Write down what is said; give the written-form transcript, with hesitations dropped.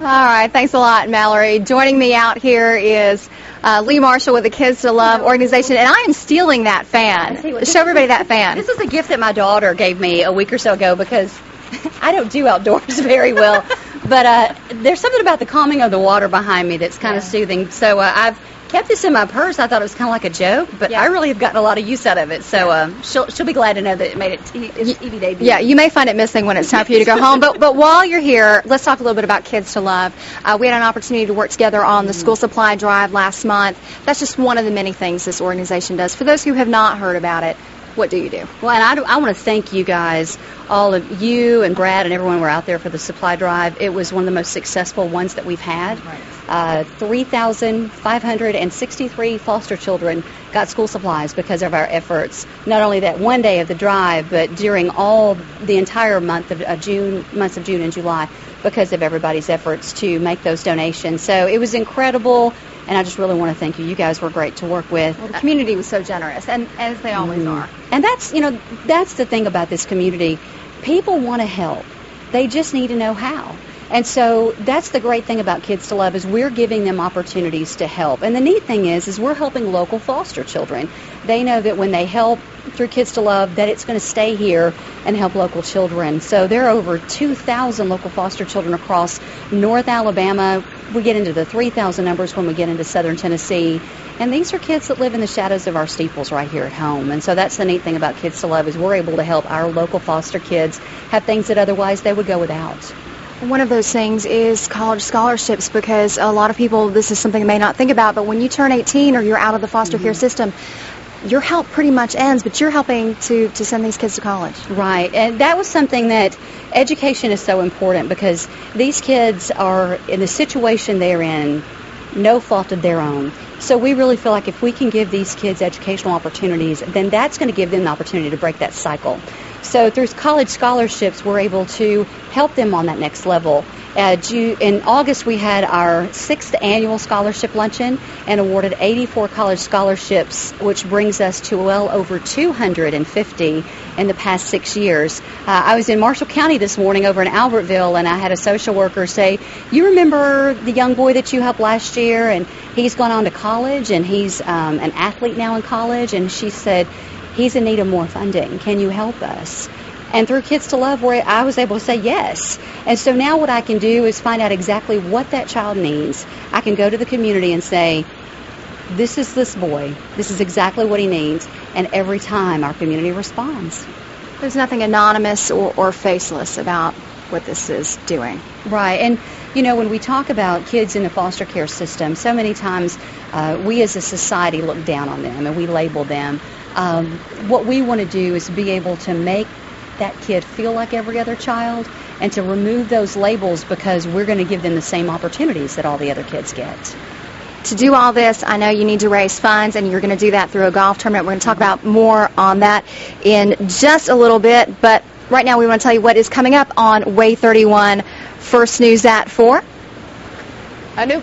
All right, thanks a lot, Mallory. Joining me out here is Lee Marshall with the Kids to Love organization, and I am stealing that fan. Show everybody that fan. This is a gift that my daughter gave me a week or so ago because I don't do outdoors very well, but there's something about the calming of the water behind me that's kind of soothing. So I've kept this in my purse. I thought it was kind of like a joke, but I really have gotten a lot of use out of it. So she'll be glad to know that it made its TV debut. Yeah, you may find it missing when it's time for you to go home. But while you're here, let's talk a little bit about Kids to Love. We had an opportunity to work together on the school supply drive last month. That's just one of the many things this organization does. For those who have not heard about it, what do you do? Well, and I want to thank you guys, all of you and Brad and everyone were out there for the supply drive. It was one of the most successful ones that we've had. 3,563 foster children got school supplies because of our efforts. Not only that one day of the drive, but during the entire months of June and July, because of everybody's efforts to make those donations. So it was incredible. And I just really want to thank you. You guys were great to work with. Well, the community was so generous, and as they always are. And that's the thing about this community. People want to help. They just need to know how. And so that's the great thing about Kids to Love is we're giving them opportunities to help. And the neat thing is we're helping local foster children. They know that when they help through Kids to Love that it's going to stay here and help local children. So there are over 2,000 local foster children across North Alabama. We get into the 3,000 numbers when we get into southern Tennessee. And these are kids that live in the shadows of our steeples right here at home. And so that's the neat thing about Kids to Love is we're able to help our local foster kids have things that otherwise they would go without. One of those things is college scholarships, because a lot of people, this is something they may not think about, but when you turn 18 or you're out of the foster care system, your help pretty much ends, but you're helping to send these kids to college. Right, and that was something that education is so important because these kids are in the situation they're in, no fault of their own. So we really feel like if we can give these kids educational opportunities, then that's going to give them the opportunity to break that cycle. So through college scholarships, we're able to help them on that next level. In August, we had our 6th annual scholarship luncheon and awarded 84 college scholarships, which brings us to well over 250 in the past 6 years. I was in Marshall County this morning over in Albertville, and I had a social worker say, "You remember the young boy that you helped last year, and he's gone on to college, and he's an athlete now in college," and she said, "He's in need of more funding. Can you help us?" And through Kids to Love, where I was able to say yes. And so now what I can do is find out exactly what that child needs. I can go to the community and say, this is this boy. This is exactly what he needs. And every time our community responds. There's nothing anonymous or faceless about what this is doing. Right. And, when we talk about kids in the foster care system, so many times we as a society look down on them and we label them. What we want to do is be able to make that kid feel like every other child and to remove those labels because we're going to give them the same opportunities that all the other kids get. To do all this, I know you need to raise funds, and you're going to do that through a golf tournament. We're going to talk about more on that in just a little bit, but right now we want to tell you what is coming up on WAAY31 First News at 4. A new